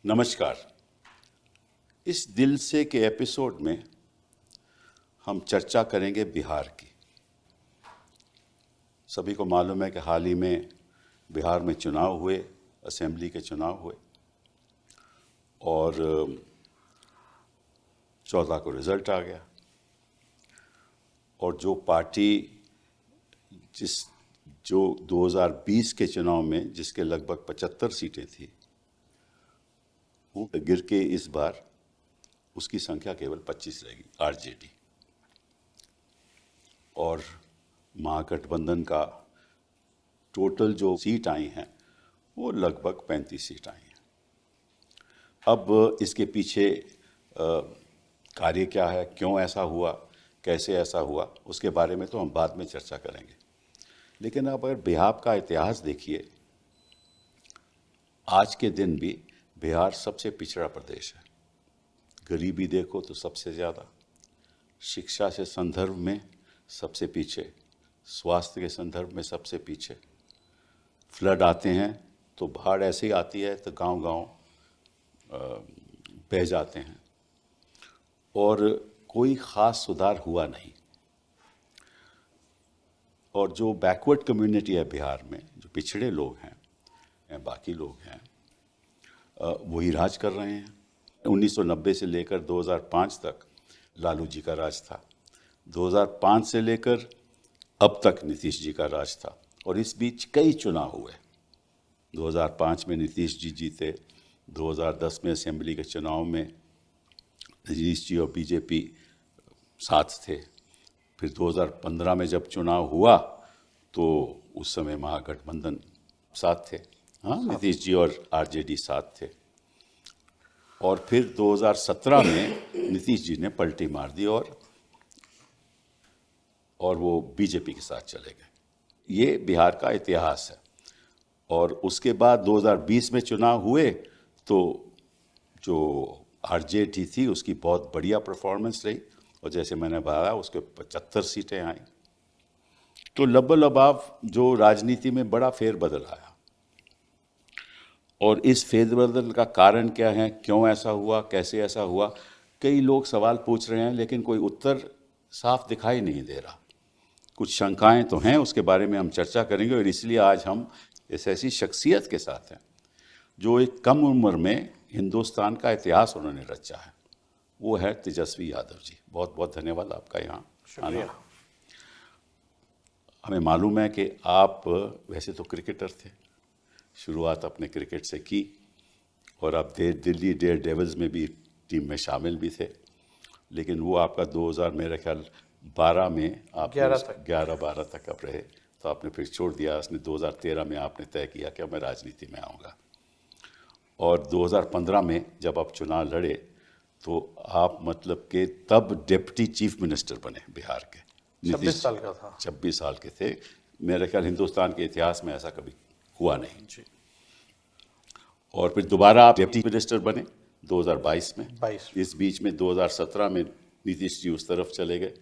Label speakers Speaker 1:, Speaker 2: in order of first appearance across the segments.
Speaker 1: नमस्कार। इस दिल से के एपिसोड में हम चर्चा करेंगे बिहार की। सभी को मालूम है कि हाल ही में बिहार में चुनाव हुए, असेंबली के चुनाव हुए और 14 को रिज़ल्ट आ गया। और जो पार्टी जो 2020 के चुनाव में जिसके लगभग 75 सीटें थी, वो गिर के इस बार उसकी संख्या केवल 25 रहेगी, आरजेडी। और महागठबंधन का टोटल जो सीट आई हैं वो लगभग 35 सीट आई हैं। अब इसके पीछे कार्य क्या है, क्यों ऐसा हुआ, कैसे ऐसा हुआ, उसके बारे में तो हम बाद में चर्चा करेंगे। लेकिन अब अगर बिहार का इतिहास देखिए, आज के दिन भी बिहार सबसे पिछड़ा प्रदेश है। गरीबी देखो तो सबसे ज़्यादा, शिक्षा से संदर्भ में सबसे पीछे, स्वास्थ्य के संदर्भ में सबसे पीछे। फ्लड आते हैं तो बाढ़ ऐसे ही आती है तो गांव-गांव बह जाते हैं और कोई ख़ास सुधार हुआ नहीं। और जो बैकवर्ड कम्युनिटी है बिहार में, जो पिछड़े लोग हैं या बाकी लोग हैं, वही राज कर रहे हैं। 1990 से लेकर 2005 तक लालू जी का राज था, 2005 से लेकर अब तक नीतीश जी का राज था। और इस बीच कई चुनाव हुए। 2005 में नीतीश जी जीते, 2010 में असेंबली के चुनाव में नीतीश जी और बीजेपी साथ थे। फिर 2015 में जब चुनाव हुआ तो उस समय महागठबंधन साथ थे, हाँ, नीतीश जी और आरजेडी साथ थे। और फिर 2017 में नीतीश जी ने पलटी मार दी और वो बीजेपी के साथ चले गए। ये बिहार का इतिहास है। और उसके बाद 2020 में चुनाव हुए तो जो आरजेडी थी उसकी बहुत बढ़िया परफॉर्मेंस रही और जैसे मैंने बताया उसके 75 सीटें आई। तो लबाव जो राजनीति में बड़ा फेरबदल आया। और इस फेरबदल का कारण क्या है, क्यों ऐसा हुआ, कैसे ऐसा हुआ, कई लोग सवाल पूछ रहे हैं लेकिन कोई उत्तर साफ दिखाई नहीं दे रहा। कुछ शंकाएं तो हैं, उसके बारे में हम चर्चा करेंगे। और इसलिए आज हम इस ऐसी शख्सियत के साथ हैं जो एक कम उम्र में हिंदुस्तान का इतिहास उन्होंने रचा है। वो है तेजस्वी यादव जी। बहुत बहुत धन्यवाद आपका यहाँ आना। हमें मालूम है कि आप वैसे तो क्रिकेटर थे, शुरुआत अपने क्रिकेट से की और आप दिल्ली डेयर डेविल्स में भी टीम में शामिल भी थे। लेकिन वो आपका 2000 मेरे ख्याल 12 में आप 11-12 तक आप रहे, तो आपने फिर छोड़ दिया। उसने 2013 में आपने तय किया कि मैं राजनीति में आऊँगा। और 2015 में जब आप चुनाव लड़े तो आप मतलब कि तब डिप्टी चीफ मिनिस्टर बने बिहार के।
Speaker 2: 26 साल का था।
Speaker 1: 26 साल के थे। मेरे ख्याल हिंदुस्तान के इतिहास में ऐसा कभी हुआ नहीं जी। और फिर दोबारा आप डिप्टी मिनिस्टर बने 2022 में।
Speaker 2: 22।
Speaker 1: इस बीच में 2017 में नीतीश जी उस तरफ चले गए।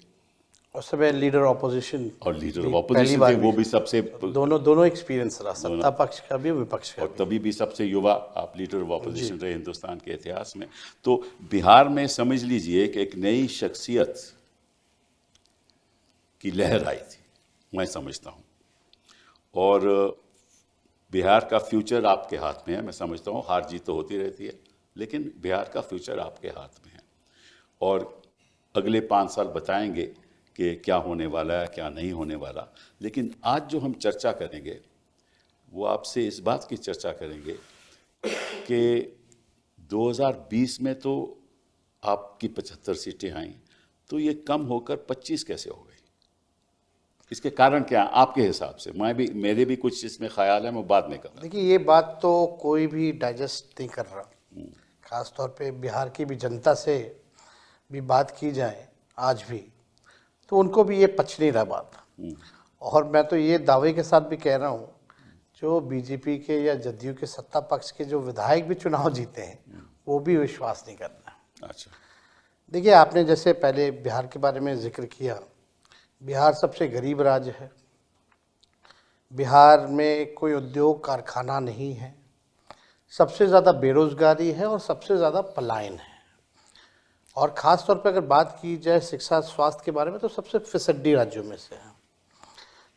Speaker 2: उस समय लीडर ऑपोजिशन
Speaker 1: और लीडर ऑफ ऑपोजिशन थे, वो भी सबसे
Speaker 2: दोनों एक्सपीरियंस रहा, सत्ता पक्ष का भी विपक्ष का
Speaker 1: और तभी भी सबसे युवा आप लीडर ऑफ ऑपोजिशन रहे हिंदुस्तान के इतिहास में। तो बिहार में समझ लीजिए कि एक नई शख्सियत की लहर आई थी, मैं समझता हूँ। और बिहार का फ्यूचर आपके हाथ में है। मैं समझता हूँ हार जीत तो होती रहती है, लेकिन बिहार का फ्यूचर आपके हाथ में है। और अगले 5 साल बताएंगे कि क्या होने वाला है, क्या नहीं होने वाला। लेकिन आज जो हम चर्चा करेंगे वो आपसे इस बात की चर्चा करेंगे कि 2020 में तो आपकी 75 सीटें आईं, तो ये कम होकर 25 कैसे हो गई? इसके कारण क्या है आपके हिसाब से? मेरे भी कुछ इसमें ख्याल है, मैं बाद में करूँगा।
Speaker 2: देखिए, ये बात तो कोई भी डाइजेस्ट नहीं कर रहा। खास तौर पे बिहार की भी जनता से भी बात की जाए आज भी, तो उनको भी ये पच नहीं रहा बात। और मैं तो ये दावे के साथ भी कह रहा हूँ, जो बीजेपी के या जदयू के सत्ता पक्ष के जो विधायक भी चुनाव जीते हैं वो भी विश्वास नहीं करना।
Speaker 1: अच्छा,
Speaker 2: देखिए, आपने जैसे पहले बिहार के बारे में जिक्र किया, बिहार सबसे गरीब राज्य है। बिहार में कोई उद्योग कारखाना नहीं है। सबसे ज़्यादा बेरोजगारी है और सबसे ज़्यादा पलायन है। और ख़ास तौर पर अगर बात की जाए शिक्षा स्वास्थ्य के बारे में तो सबसे फिसड्डी राज्यों में से है।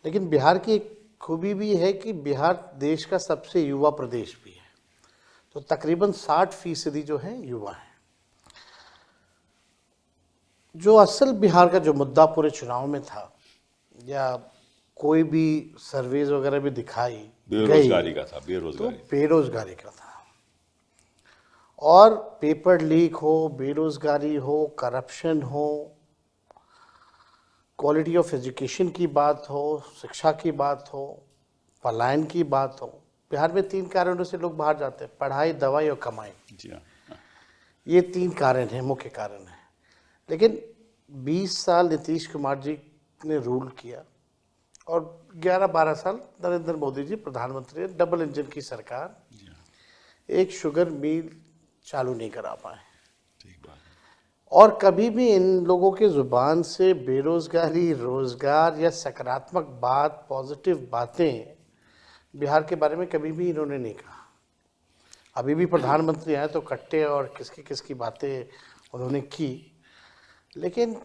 Speaker 2: लेकिन बिहार की एक खूबी भी है कि बिहार देश का सबसे युवा प्रदेश भी है। तो तकरीबन 60% जो है युवा हैं। जो असल बिहार का जो मुद्दा पूरे चुनाव में था या कोई भी सर्वेज वगैरह भी दिखाई
Speaker 1: बेरोजगारी का था,
Speaker 2: तो
Speaker 1: बेरोजगारी।
Speaker 2: बेरोजगारी का था। और पेपर लीक हो, बेरोजगारी हो, करप्शन हो, क्वालिटी ऑफ एजुकेशन की बात हो, शिक्षा की बात हो, पलायन की बात हो। बिहार में 3 कारणों से लोग बाहर जाते हैं: पढ़ाई, दवाई और कमाई।
Speaker 1: जी हाँ।
Speaker 2: ये 3 कारण हैं, मुख्य कारण हैं। लेकिन 20 साल नीतीश कुमार जी ने रूल किया और 11-12 साल नरेंद्र मोदी जी प्रधानमंत्री, डबल इंजन की सरकार,
Speaker 1: जी हाँ,
Speaker 2: एक शुगर मिल चालू नहीं करा पाए।
Speaker 1: ठीक बात है।
Speaker 2: और कभी भी इन लोगों के ज़ुबान से बेरोजगारी, रोजगार या सकारात्मक बात, पॉजिटिव बातें बिहार के बारे में कभी भी इन्होंने नहीं कहा। अभी भी प्रधानमंत्री आए तो कट्टे और किसकी किसकी बातें उन्होंने की। लेकिन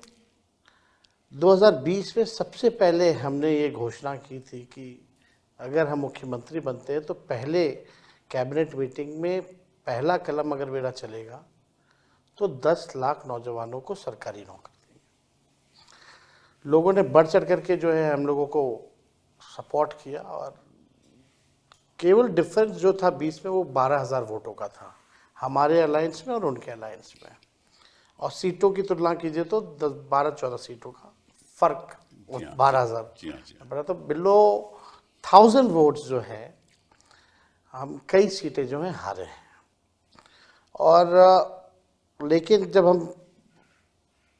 Speaker 2: 2020 में सबसे पहले हमने ये घोषणा की थी कि अगर हम मुख्यमंत्री बनते हैं तो पहले कैबिनेट मीटिंग में पहला कलम अगर मेरा चलेगा तो 10 लाख नौजवानों को सरकारी नौकरी देंगे। लोगों ने बढ़ चढ़ करके जो है हम लोगों को सपोर्ट किया और केवल डिफरेंस जो था 20 में वो 12,000 वोटों का था, हमारे अलायंस में और उनके अलायंस में। और सीटों की तुलना कीजिए तो 12-14 सीटों का फर्क,
Speaker 1: जी हाँ,
Speaker 2: 12,000
Speaker 1: जी हाँ, जी हाँ।
Speaker 2: बड़ा। तो बिलो 1000 वोट्स जो है हम कई सीटें जो हैं हारे हैं। और लेकिन जब हम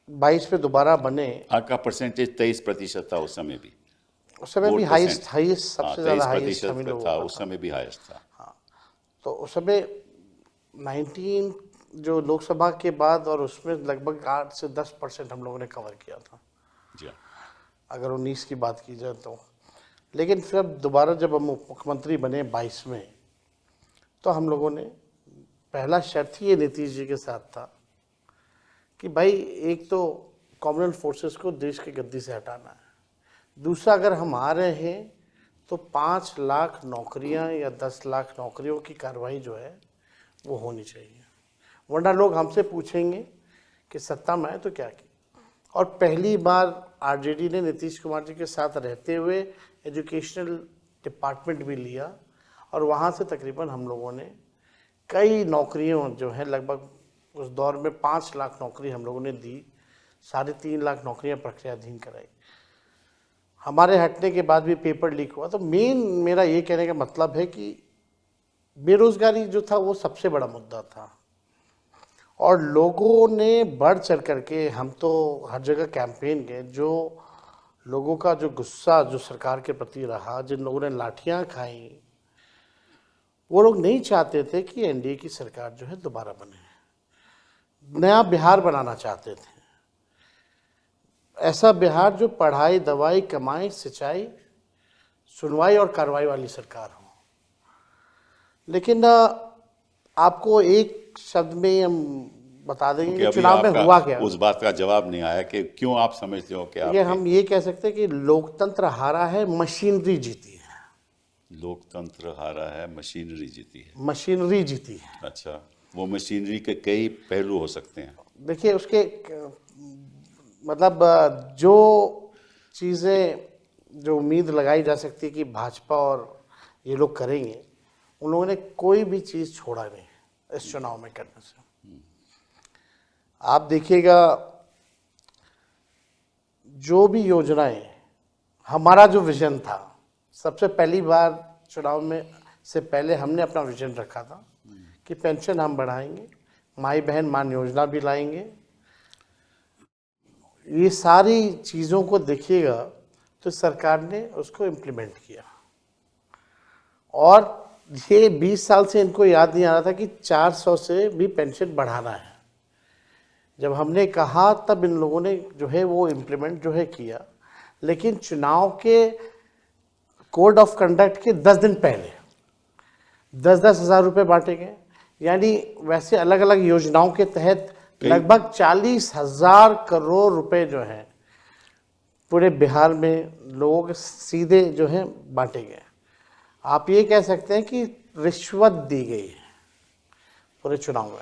Speaker 2: 22 में दोबारा बने,
Speaker 1: आपका परसेंटेज 23% था उस समय भी।
Speaker 2: उस समय भी
Speaker 1: वोट
Speaker 2: हाईएस्ट
Speaker 1: परसेंट।
Speaker 2: सबसे ज़्यादा हाईएस्ट
Speaker 1: 23%
Speaker 2: हम ही लोगों
Speaker 1: था
Speaker 2: का
Speaker 1: उस
Speaker 2: था।
Speaker 1: समय भी, हाईएस्ट था।
Speaker 2: तो उस समय 19 जो लोकसभा के बाद और उसमें लगभग 8 से 10% हम लोगों ने कवर किया था,
Speaker 1: जी हाँ,
Speaker 2: अगर 19 की बात की जाए तो। लेकिन फिर अब दोबारा जब हम मुख्यमंत्री बने 22 में, तो हम लोगों ने पहला शर्त ही ये नीतीश जी के साथ था कि भाई एक तो कॉमनवेल्थ फोर्सेस को देश की गद्दी से हटाना है, दूसरा अगर हम आ रहे हैं तो 5 लाख नौकरियां या 10 लाख नौकरियों की कार्रवाई जो है वो होनी चाहिए, वरना लोग हमसे पूछेंगे कि सत्ता में आए तो क्या किया। और पहली बार आरजेडी ने नीतीश कुमार जी के साथ रहते हुए एजुकेशनल डिपार्टमेंट भी लिया और वहाँ से तकरीबन हम लोगों ने कई नौकरियों जो है लगभग उस दौर में 5 लाख नौकरी हम लोगों ने दी, 3.5 लाख नौकरियाँ प्रक्रियाधीन कराई। हमारे हटने के बाद भी पेपर लीक हुआ। तो मेन मेरा ये कहने का मतलब है कि बेरोजगारी जो था वो सबसे बड़ा मुद्दा था और लोगों ने बढ़ चढ़ करके, हम तो हर जगह कैंपेन गए, जो लोगों का जो गुस्सा जो सरकार के प्रति रहा, जिन लोगों ने लाठियां खाई, वो लोग नहीं चाहते थे कि एनडीए की सरकार जो है दोबारा बने। नया बिहार बनाना चाहते थे, ऐसा बिहार जो पढ़ाई, दवाई, कमाई, सिंचाई, सुनवाई और कार्रवाई वाली सरकार हो। लेकिन आपको एक शब्द में हम बता देंगे कि चुनाव में हुआ क्या।
Speaker 1: उस बात का जवाब नहीं आया कि क्यों आप समझते हो कि
Speaker 2: ये हम ये कह सकते हैं कि लोकतंत्र हारा है, मशीनरी जीती है।
Speaker 1: लोकतंत्र हारा है, मशीनरी जीती है।
Speaker 2: मशीनरी जीती है।
Speaker 1: अच्छा, वो मशीनरी के कई पहलू हो सकते हैं।
Speaker 2: देखिए उसके मतलब जो चीज़ें जो उम्मीद लगाई जा सकती है कि भाजपा और ये लोग करेंगे, उन लोगों ने कोई भी चीज़ छोड़ा नहीं इस चुनाव में करने से। आप देखिएगा जो भी योजनाएं, हमारा जो विजन था, सबसे पहली बार चुनाव में से पहले हमने अपना विजन रखा था कि पेंशन हम बढ़ाएंगे, माई बहन मान योजना भी लाएंगे। ये सारी चीज़ों को देखिएगा तो सरकार ने उसको इम्प्लीमेंट किया। और ये 20 साल से इनको याद नहीं आ रहा था कि 400 से भी पेंशन बढ़ाना है। जब हमने कहा तब इन लोगों ने जो है वो इम्प्लीमेंट जो है किया। लेकिन चुनाव के कोड ऑफ कंडक्ट के 10 दिन पहले 10-10 हज़ार रुपये बांटे गए। यानी वैसे अलग अलग योजनाओं के तहत लगभग 40,000 करोड़ रुपए जो है पूरे बिहार में लोगों के सीधे जो है बांटे गए। आप ये कह सकते हैं कि रिश्वत दी गई है पूरे चुनाव में।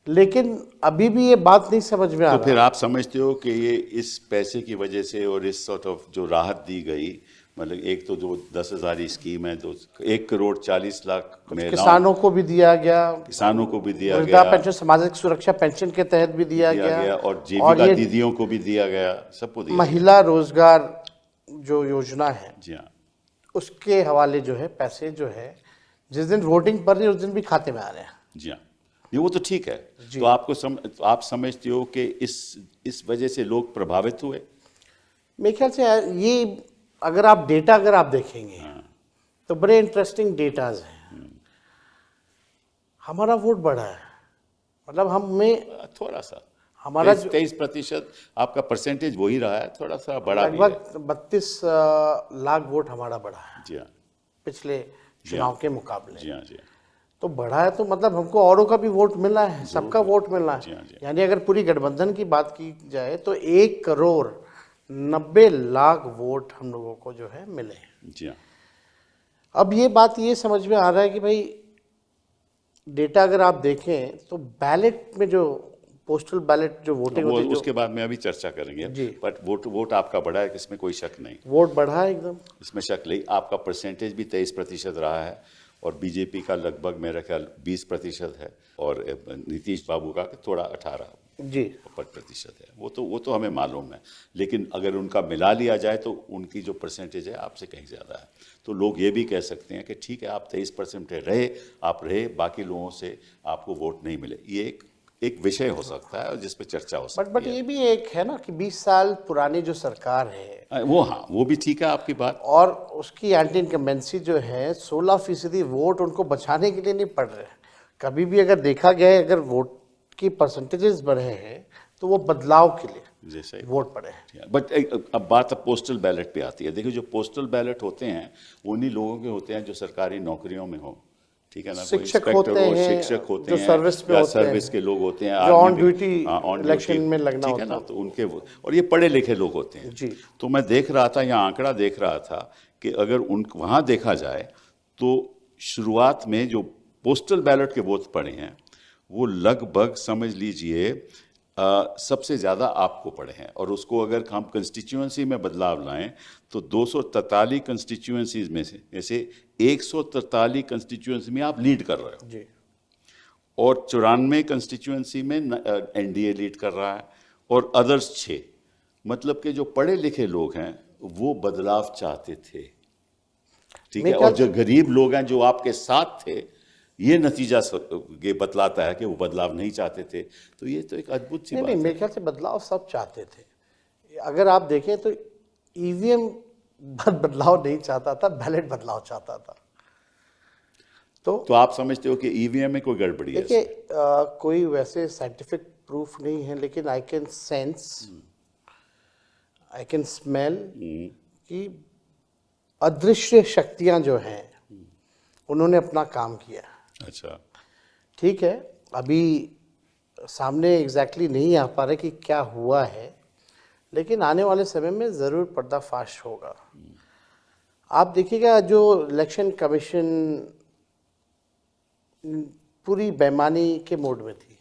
Speaker 2: लेकिन अभी भी ये बात नहीं समझ में आ
Speaker 1: तो
Speaker 2: रहा।
Speaker 1: फिर आप समझते हो कि ये इस पैसे की वजह से और इस सॉर्ट ऑफ जो राहत दी गई, मतलब एक तो जो 10,000 स्कीम है, जो 1,40,00,000 महिलाओं,
Speaker 2: किसानों को भी दिया गया,
Speaker 1: किसानों को भी दिया
Speaker 2: वृद्धा
Speaker 1: गया,
Speaker 2: पेंशन, सामाजिक सुरक्षा पेंशन के तहत भी दिया गया,
Speaker 1: और जीविका
Speaker 2: ये
Speaker 1: दीदियों को भी दिया गया, सबको दिया
Speaker 2: महिला रोजगार जो योजना है
Speaker 1: गया। जी हाँ,
Speaker 2: उसके हवाले जो है पैसे जो है जिस दिन वोटिंग पड़ रही है उस दिन भी खाते में आ रहे हैं।
Speaker 1: जी हाँ, ये वो तो ठीक है। तो आप समझते हो कि इस वजह से लोग प्रभावित हुए?
Speaker 2: मेरे ख्याल से ये अगर आप देखेंगे तो बड़े इंटरेस्टिंग डेटाज हैं। हमारा वोट बढ़ा है, मतलब हमें
Speaker 1: थोड़ा सा
Speaker 2: हमारा
Speaker 1: 23% आपका परसेंटेज वही रहा है, थोड़ा सा बड़ा भी है।
Speaker 2: लगभग 32 लाख वोट हमारा बढ़ा है
Speaker 1: जी हाँ,
Speaker 2: पिछले चुनाव के मुकाबले।
Speaker 1: जी हाँ, जी हाँ,
Speaker 2: तो बढ़ा है तो मतलब हमको औरों का भी वोट मिला है, सबका वोट मिला
Speaker 1: जी हाँ, जी
Speaker 2: है। यानी अगर पूरी गठबंधन की बात की जाए तो 1,90,00,000 वोट हम लोगों को जो है मिले हैं।
Speaker 1: जी हाँ।
Speaker 2: अब ये बात ये समझ में आ रहा है कि भाई डेटा अगर आप देखें तो बैलेट में जो पोस्टल बैलेट जो वोटिंग
Speaker 1: वो
Speaker 2: होती है,
Speaker 1: उसके बाद में अभी चर्चा करेंगे।
Speaker 2: जी।
Speaker 1: बट वोट आपका बढ़ा है, इसमें कोई शक नहीं,
Speaker 2: वोट बढ़ा है एकदम।
Speaker 1: इसमें शक नहीं। आपका परसेंटेज भी 23% रहा है और बीजेपी का लगभग मेरा ख्याल 20% है और नीतीश बाबू का थोड़ा 18% है। वो तो हमें मालूम है, लेकिन अगर उनका मिला लिया जाए तो उनकी जो परसेंटेज है आपसे कहीं ज़्यादा है। तो लोग ये भी कह सकते हैं कि ठीक है, आप 23% रहे, बाकी लोगों से आपको वोट नहीं मिले। ये एक विषय हो सकता है और जिस पे चर्चा हो सकती
Speaker 2: बट
Speaker 1: है।
Speaker 2: ये भी एक है ना कि 20 साल पुरानी जो सरकार है
Speaker 1: वो भी ठीक है आपकी बात।
Speaker 2: और उसकी एंटी इनकम्बेंसी जो है 16% वोट उनको बचाने के लिए नहीं पड़ रहे हैं। कभी भी अगर देखा गया है, अगर वोट की परसेंटेजेस बढ़े हैं तो वो बदलाव के लिए
Speaker 1: जैसे
Speaker 2: वोट पड़े हैं।
Speaker 1: बट अब बात पोस्टल बैलेट पे आती है। देखिए, जो पोस्टल बैलेट होते हैं उन्हीं लोगों के होते हैं जो सरकारी नौकरियों में हो, ठीक है ना, कोई
Speaker 2: शिक्षक
Speaker 1: इंस्पेक्टर
Speaker 2: होते
Speaker 1: हो,
Speaker 2: हैं,
Speaker 1: शिक्षक होते
Speaker 2: जो
Speaker 1: हैं,
Speaker 2: सर्विस में
Speaker 1: या
Speaker 2: होते
Speaker 1: सर्विस
Speaker 2: हैं,
Speaker 1: के लोग होते हैं,
Speaker 2: जो
Speaker 1: army
Speaker 2: on duty
Speaker 1: on
Speaker 2: election
Speaker 1: duty,
Speaker 2: में लगना
Speaker 1: ठीक है
Speaker 2: होता
Speaker 1: ना, तो उनके और ये पढ़े लिखे लोग होते हैं।
Speaker 2: जी।
Speaker 1: तो मैं देख रहा था, यहाँ आंकड़ा देख रहा था कि अगर वहाँ देखा जाए तो शुरुआत में जो पोस्टल बैलेट के वोट पड़े हैं वो लगभग समझ लीजिए सबसे ज़्यादा आपको पड़े हैं। और उसको अगर हम कंस्टिट्यूएंसी में बदलाव लाएं तो 243 कंस्टिट्यूएंसीज में से 143 कंस्टिट्यूएंसी में आप लीड कर रहे हो
Speaker 2: जी।
Speaker 1: और 94 कंस्टिट्यूएंसी में एनडीए लीड कर रहा है और अदर्स 6। मतलब कि जो पढ़े लिखे लोग हैं वो बदलाव चाहते थे, ठीक है, और जो गरीब लोग हैं जो आपके साथ थे, ये नतीजा ये बतलाता है कि वो बदलाव नहीं चाहते थे। तो ये तो एक अद्भुत सी बात
Speaker 2: नहीं,
Speaker 1: है।
Speaker 2: मेरे ख्याल से बदलाव सब चाहते थे। अगर आप देखें तो ईवीएम बदलाव नहीं चाहता था, बैलेट बदलाव चाहता था।
Speaker 1: तो आप समझते हो कि ईवीएम में कोई गड़बड़ी है?
Speaker 2: देखिए, कोई वैसे साइंटिफिक प्रूफ नहीं है, लेकिन I can sense, I can smell कि अदृश्य शक्तियां जो हैं उन्होंने अपना काम किया।
Speaker 1: अच्छा,
Speaker 2: ठीक है, अभी सामने एग्जैक्टली नहीं आ पा रहे कि क्या हुआ है, लेकिन आने वाले समय में ज़रूर पर्दाफाश होगा। आप देखिएगा, जो इलेक्शन कमीशन पूरी बेईमानी के मोड में थी।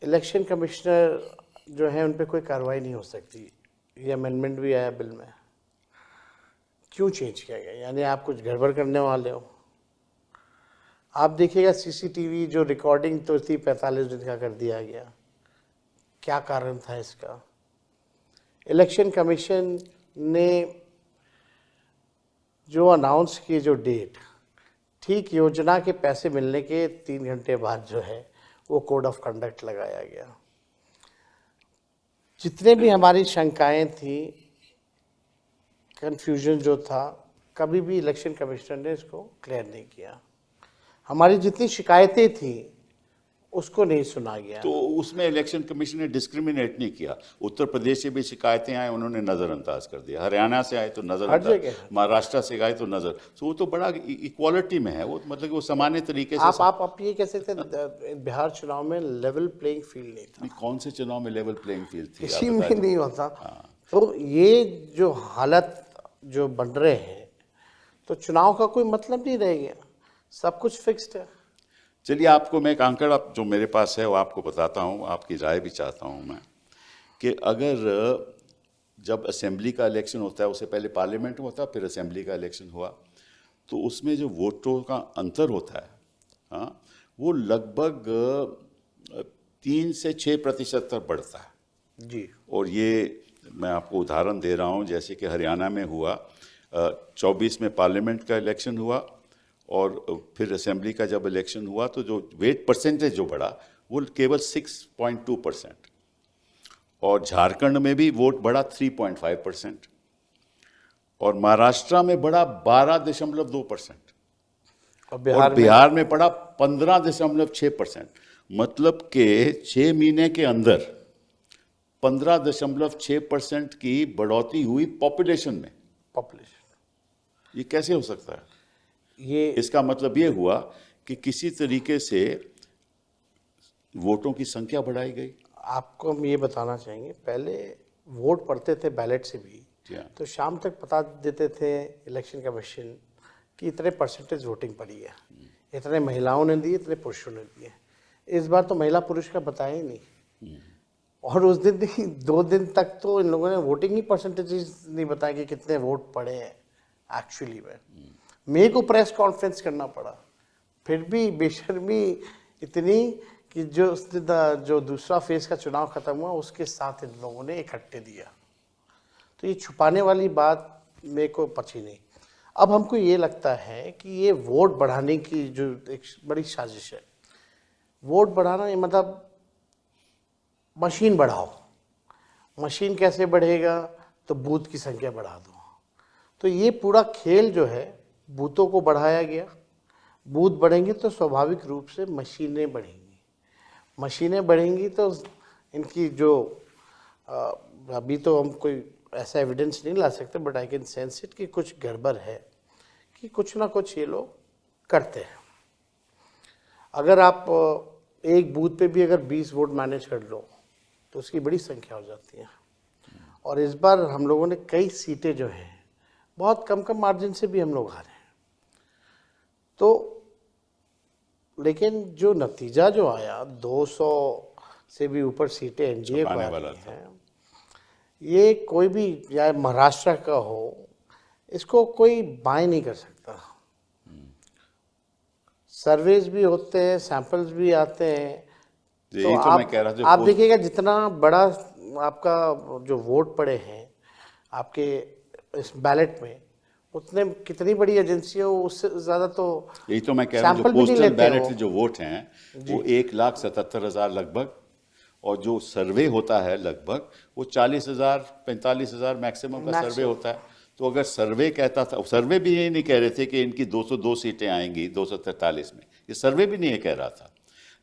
Speaker 2: इलेक्शन कमिश्नर जो है उन पर कोई कार्रवाई नहीं हो सकती। ये अमेंडमेंट भी आया बिल में। क्यों चेंज किया गया? यानी आप कुछ गड़बड़ करने वाले हो। आप देखिएगा सीसीटीवी जो रिकॉर्डिंग तो थी 45 दिन का कर दिया गया। क्या कारण था इसका? इलेक्शन कमीशन ने जो अनाउंस की जो डेट, ठीक योजना के पैसे मिलने के 3 घंटे बाद जो है वो कोड ऑफ कंडक्ट लगाया गया। जितने भी हमारी शंकाएं थी, कन्फ्यूजन जो था, कभी भी इलेक्शन कमिश्नर ने इसको क्लियर नहीं किया। हमारी जितनी शिकायतें थी उसको नहीं सुना गया।
Speaker 1: तो उसमें इलेक्शन कमीशन ने डिस्क्रिमिनेट नहीं किया। उत्तर प्रदेश से भी शिकायतें आए, उन्होंने नज़रअंदाज कर दिया। हरियाणा से आए तो
Speaker 2: हर
Speaker 1: नज़रअंदाज,
Speaker 2: जगह।
Speaker 1: महाराष्ट्र से आए तो नज़र, तो वो तो बड़ा इक्वालिटी में है, वो मतलब कि वो सामान्य तरीके से
Speaker 2: आप ये कह सकते हैं बिहार चुनाव में लेवल प्लेइंग फील्ड नहीं था,
Speaker 1: कौन से चुनाव में लेवल प्लेइंग फील्ड थी?
Speaker 2: किसी में नहीं होता। तो ये जो हालत जो बन रहे हैं, तो चुनाव का कोई मतलब नहीं रह गया, सब कुछ फिक्स्ड है।
Speaker 1: चलिए, आपको मैं एक आंकड़ा जो मेरे पास है वो आपको बताता हूँ, आपकी राय भी चाहता हूँ मैं, कि अगर जब असेंबली का इलेक्शन होता है, उससे पहले पार्लियामेंट होता है, फिर असेंबली का इलेक्शन हुआ, तो उसमें जो वोटों का अंतर होता है, हाँ, वो लगभग 3 से 6% तक बढ़ता है
Speaker 2: जी।
Speaker 1: और ये मैं आपको उदाहरण दे रहा हूँ, जैसे कि हरियाणा में हुआ 24 में पार्लियामेंट का इलेक्शन हुआ और फिर असेंबली का जब इलेक्शन हुआ तो जो वेट परसेंटेज जो बढ़ा वो केवल 6.2%, और झारखंड में भी वोट बढ़ा 3.5%, और महाराष्ट्र में बढ़ा 12.2%, और बिहार में बढ़ा 15.6%। मतलब कि 6 महीने के अंदर 15.6% की बढ़ोतरी हुई पॉपुलेशन में। ये कैसे हो सकता है?
Speaker 2: ये
Speaker 1: इसका मतलब ये हुआ कि किसी तरीके से वोटों की संख्या बढ़ाई गई।
Speaker 2: आपको हम ये बताना चाहेंगे, पहले वोट पड़ते थे बैलेट से भी, तो शाम तक बता देते थे इलेक्शन कमीशन कि इतने परसेंटेज वोटिंग पड़ी है, इतने महिलाओं ने दिए, इतने पुरुषों ने दिए। इस बार तो महिला पुरुष का बताया ही नहीं, और उस दिन नहीं 2 दिन तक तो इन लोगों ने वोटिंग ही परसेंटेज नहीं बताया कि कितने वोट पड़े हैं एक्चुअली में। मेरे को प्रेस कॉन्फ्रेंस करना पड़ा, फिर भी बेशर्मी इतनी कि जो दूसरा फेज का चुनाव खत्म हुआ उसके साथ इन लोगों ने इकट्ठे दिया। तो ये छुपाने वाली बात मेरे को पची नहीं। अब हमको ये लगता है कि ये वोट बढ़ाने की जो एक बड़ी साजिश है, वोट बढ़ाना ये मतलब मशीन बढ़ाओ। मशीन कैसे बढ़ेगा? तो बूथ की संख्या बढ़ा दो। तो ये पूरा खेल जो है, बूथों को बढ़ाया गया। बूथ बढ़ेंगे तो स्वाभाविक रूप से मशीनें बढ़ेंगी, मशीनें बढ़ेंगी तो इनकी जो अभी तो हम कोई ऐसा एविडेंस नहीं ला सकते, but I can sense it कि कुछ गड़बड़ है, कि कुछ ना कुछ ये लोग करते हैं। अगर आप एक बूथ पे भी अगर 20 वोट मैनेज कर लो तो उसकी बड़ी संख्या हो जाती है। और इस बार हम लोगों ने कई सीटें जो हैं बहुत कम कम मार्जिन से भी हम लोग हारे हैं। तो लेकिन जो नतीजा जो आया, 200 से भी ऊपर सीटें एनडीए को आ रही हैं, ये कोई भी या महाराष्ट्र का हो, इसको कोई बाय नहीं कर सकता। सर्वेज भी होते हैं, सैंपल्स भी आते हैं, तो आप देखिएगा जितना बड़ा आपका जो वोट पड़े हैं आपके इस बैलेट में, उतने कितनी बड़ी एजेंसी हो उससे ज़्यादा तो
Speaker 1: यही तो मैं कह रहा हूँ, जो पोस्टल बैलेट से जो वोट हैं वो 1,77,000 लगभग, और जो सर्वे होता है लगभग वो 40,000 45,000 मैक्सिमम का सर्वे होता है। तो अगर सर्वे कहता था, सर्वे भी ये नहीं कह रहे थे कि इनकी 202 सीटें आएंगी 243 में, ये सर्वे भी नहीं ये कह रहा था।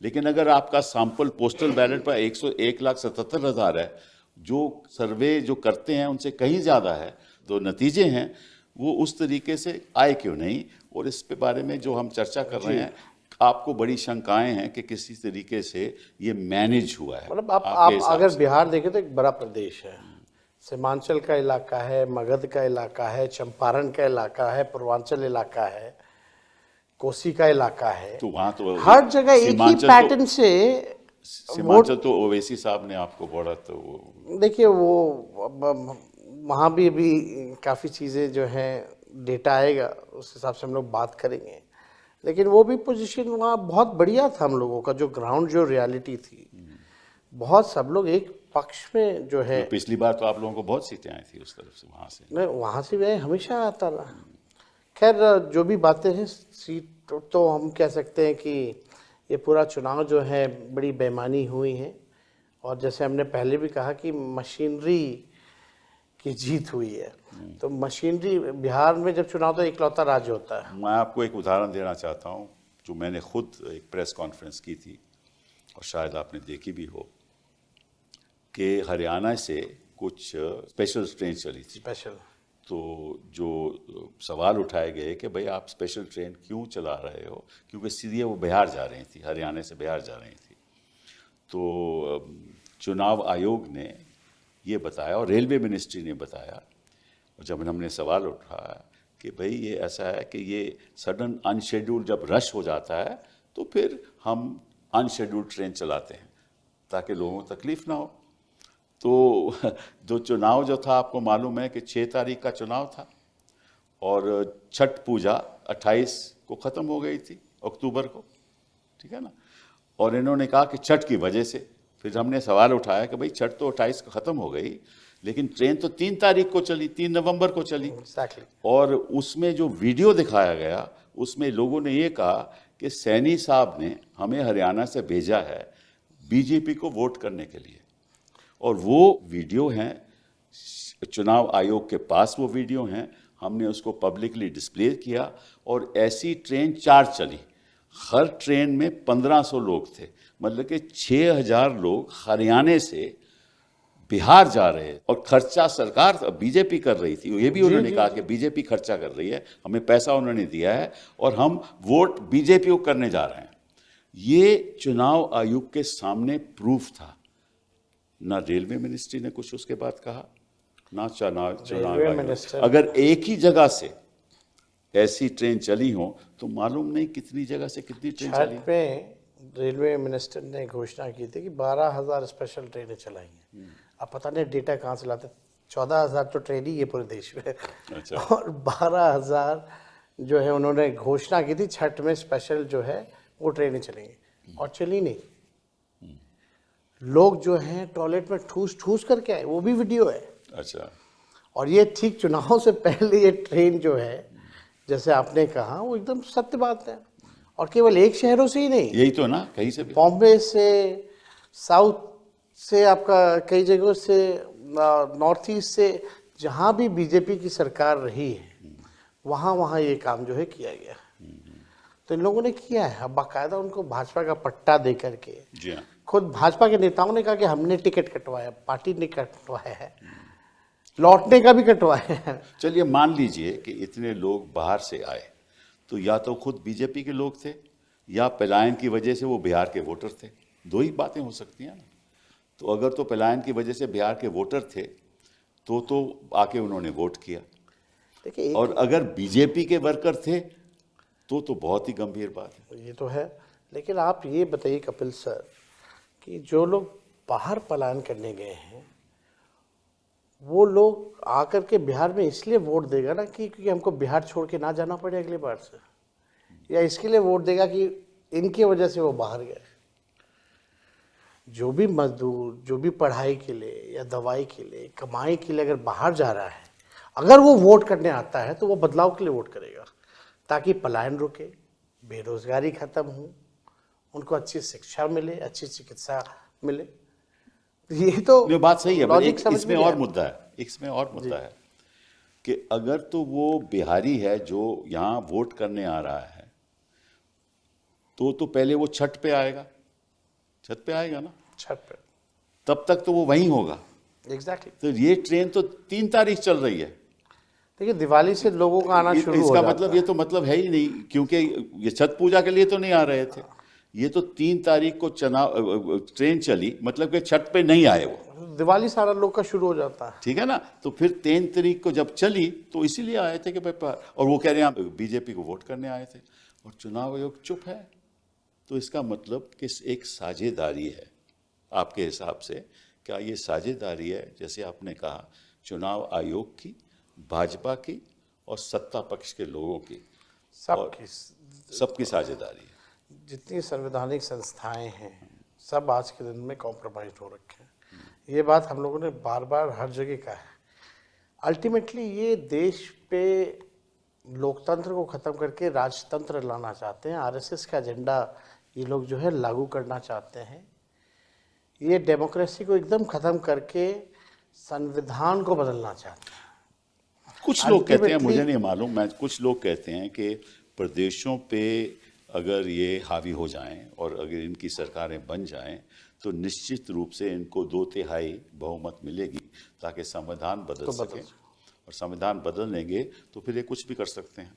Speaker 1: लेकिन अगर आपका सैंपल पोस्टल बैलेट पर 1,77,000 है, जो सर्वे जो करते हैं उनसे कहीं ज़्यादा है, तो नतीजे हैं वो उस तरीके से आए क्यों नहीं। और इस पे बारे में जो हम चर्चा कर रहे हैं, आपको बड़ी शंकाएं हैं कि किसी तरीके से ये मैनेज हुआ है।
Speaker 2: मतलब आप अगर बिहार देखें तो एक बड़ा प्रदेश है, सीमांचल का इलाका है, मगध का इलाका है, चंपारण का इलाका है, पूर्वांचल इलाका है, कोसी का इलाका है,
Speaker 1: तो वहाँ तो
Speaker 2: हर जगह एक ही पैटर्न से
Speaker 1: सीमांचल तो ओवैसी साहब ने आपको बोला, तो
Speaker 2: देखिए वो वहाँ भी अभी काफ़ी चीज़ें जो हैं, डेटा आएगा उस हिसाब से हम लोग बात करेंगे। लेकिन वो भी पोजीशन वहाँ बहुत बढ़िया था हम लोगों का, जो ग्राउंड जो रियलिटी थी, बहुत सब लोग एक पक्ष में जो है।
Speaker 1: पिछली बार तो आप लोगों को बहुत सीटें आई थी उस तरफ से, वहाँ से
Speaker 2: नहीं, वहाँ से भी हमेशा आता रहा। खैर जो भी बातें हैं, सीट तो हम कह सकते हैं कि ये पूरा चुनाव जो है बड़ी बेईमानी हुई है, और जैसे हमने पहले भी कहा कि मशीनरी की जीत हुई है। तो मशीनरी, बिहार में जब चुनाव तो इकलौता राज्य होता है।
Speaker 1: मैं आपको एक उदाहरण देना चाहता हूँ, जो मैंने खुद एक प्रेस कॉन्फ्रेंस की थी और शायद आपने देखी भी हो कि हरियाणा से कुछ स्पेशल ट्रेन चली थी।
Speaker 2: स्पेशल।
Speaker 1: तो जो सवाल उठाए गए कि भाई आप स्पेशल ट्रेन क्यों चला रहे हो, क्योंकि सीधे वो बिहार जा रही थी, हरियाणा से बिहार जा रही थी। तो चुनाव आयोग ने ये बताया और रेलवे मिनिस्ट्री ने बताया, और जब हमने सवाल उठाया कि भाई ये ऐसा है कि ये सडन अनशेड्यूल्ड जब रश हो जाता है तो फिर हम अनशेड्यूल्ड ट्रेन चलाते हैं ताकि लोगों को तकलीफ ना हो। तो जो चुनाव जो था, आपको मालूम है कि 6 तारीख का चुनाव था और छठ पूजा 28 को ख़त्म हो गई थी, अक्टूबर को, ठीक है ना। और इन्होंने कहा कि छठ की वजह से, फिर हमने सवाल उठाया कि भाई छठ तो 28 को ख़त्म हो गई, लेकिन ट्रेन तो 3 तारीख को चली, 3 नवंबर को चली।
Speaker 2: Exactly.
Speaker 1: और उसमें जो वीडियो दिखाया गया उसमें लोगों ने ये कहा कि सैनी साहब ने हमें हरियाणा से भेजा है बीजेपी को वोट करने के लिए, और वो वीडियो हैं, चुनाव आयोग के पास वो वीडियो हैं, हमने उसको पब्लिकली डिस्प्ले किया। और ऐसी ट्रेन 4 चली, हर ट्रेन में 1500 लोग थे, मतलब कि 6000 लोग हरियाणा से बिहार जा रहे हैं। और खर्चा सरकार बीजेपी कर रही थी, ये भी उन्होंने कहा कि बीजेपी खर्चा कर रही है, हमें पैसा उन्होंने दिया है और हम वोट बीजेपी को करने जा रहे हैं। ये चुनाव आयोग के सामने प्रूफ था। ना रेलवे मिनिस्ट्री ने कुछ उसके बाद कहा, ना चुनाव आयोग। अगर एक ही जगह से ऐसी ट्रेन चली हो तो मालूम नहीं कितनी जगह से कितनी ट्रेन चली।
Speaker 2: छठ में रेलवे मिनिस्टर ने घोषणा की थी कि 12,000 स्पेशल ट्रेनें चलाई हैं। अब पता नहीं डेटा कहाँ से लाते, 14,000 तो ट्रेन ही है पूरे देश में।
Speaker 1: अच्छा।
Speaker 2: और 12,000 जो है उन्होंने घोषणा की थी छठ में स्पेशल जो है वो ट्रेनें चलेंगी, और चली नहीं। लोग जो हैं टॉयलेट में ठूस ठूस करके आए, वो भी वीडियो है।
Speaker 1: अच्छा।
Speaker 2: और ये ठीक चुनाव से पहले ये ट्रेन जो है, जैसे आपने कहा, वो एकदम सत्य बात है। और केवल एक शहरों से ही नहीं,
Speaker 1: यही तो ना, कहीं से भी,
Speaker 2: बॉम्बे से, साउथ से, आपका कई जगहों से, नॉर्थ ईस्ट से, जहाँ भी बीजेपी की सरकार रही है वहाँ वहाँ ये काम जो है किया गया। तो इन लोगों ने किया है। अब बाकायदा उनको भाजपा का पट्टा दे करके,
Speaker 1: जी हाँ,
Speaker 2: खुद भाजपा के नेताओं ने कहा कि हमने टिकट कटवाया, पार्टी ने कटवाया है, लौटने का भी कटवाया है।
Speaker 1: चलिए मान लीजिए कि इतने लोग बाहर से आए, तो या तो खुद बीजेपी के लोग थे या पलायन की वजह से वो बिहार के वोटर थे। दो ही बातें हो सकती हैं ना। तो अगर तो पलायन की वजह से बिहार के वोटर थे तो आके उन्होंने वोट किया।
Speaker 2: देखिए,
Speaker 1: और अगर बीजेपी के वर्कर थे तो बहुत ही गंभीर बात है।
Speaker 2: ये तो है। लेकिन आप ये बताइए कपिल सर कि जो लोग बाहर पलायन करने गए हैं, वो लोग आकर के बिहार में इसलिए वोट देगा ना कि क्योंकि हमको बिहार छोड़ के ना जाना पड़े अगली बार से, या इसके लिए वोट देगा कि इनकी वजह से वो बाहर गए। जो भी मजदूर, जो भी पढ़ाई के लिए या दवाई के लिए, कमाई के लिए अगर बाहर जा रहा है, अगर वो वोट करने आता है तो वो बदलाव के लिए वोट करेगा, ताकि पलायन रुके, बेरोजगारी खत्म हो, उनको अच्छी शिक्षा मिले, अच्छी चिकित्सा मिले। ये तो
Speaker 1: ये बात सही है,
Speaker 2: लॉजिक
Speaker 1: एक
Speaker 2: समझ
Speaker 1: इसमें
Speaker 2: में
Speaker 1: और
Speaker 2: आया।
Speaker 1: मुद्दा है, इसमें और मुद्दा है कि अगर तो वो बिहारी है जो यहाँ वोट करने आ रहा है तो पहले वो छठ पे आएगा, छठ पे आएगा ना,
Speaker 2: छठ पे।
Speaker 1: तब तक तो वो वहीं होगा।
Speaker 2: एग्जैक्टली।
Speaker 1: तो ये ट्रेन तो 3 तारीख चल रही है।
Speaker 2: देखिए, दिवाली से लोगों का आना शुरू हो
Speaker 1: इसका
Speaker 2: जाता
Speaker 1: मतलब
Speaker 2: है।
Speaker 1: ये तो मतलब है ही नहीं, क्योंकि ये छठ पूजा के लिए तो नहीं आ रहे थे। ये तो 3 तारीख को ट्रेन चली, मतलब कि छठ पे नहीं आए वो,
Speaker 2: दिवाली सारा लोग का शुरू हो जाता है।
Speaker 1: ठीक है ना। तो फिर 3 तारीख को जब चली तो इसीलिए आए थे कि और वो कह रहे हैं बीजेपी को वोट करने आए थे, और चुनाव आयोग चुप है। तो इसका मतलब कि एक साझेदारी है। आपके हिसाब से क्या ये साझेदारी है, जैसे आपने कहा, चुनाव आयोग की, भाजपा की और सत्ता पक्ष के लोगों की, सबकी साझेदारी है?
Speaker 2: जितनी संवैधानिक संस्थाएं हैं सब आज के दिन में कॉम्प्रोमाइज हो रखे हैं। ये बात हम लोगों ने बार बार हर जगह कहा है। अल्टीमेटली ये देश पे लोकतंत्र को ख़त्म करके राजतंत्र लाना चाहते हैं। आरएसएस का एजेंडा ये लोग जो है लागू करना चाहते हैं। ये डेमोक्रेसी को एकदम ख़त्म करके संविधान को बदलना चाहते हैं।
Speaker 1: कुछ लोग कहते हैं, मुझे नहीं मालूम, कुछ लोग कहते हैं कि प्रदेशों पे अगर ये हावी हो जाएं और अगर इनकी सरकारें बन जाएं तो निश्चित रूप से इनको 2/3 बहुमत मिलेगी ताकि संविधान बदल सके। और संविधान बदल लेंगे तो फिर ये कुछ भी कर सकते हैं।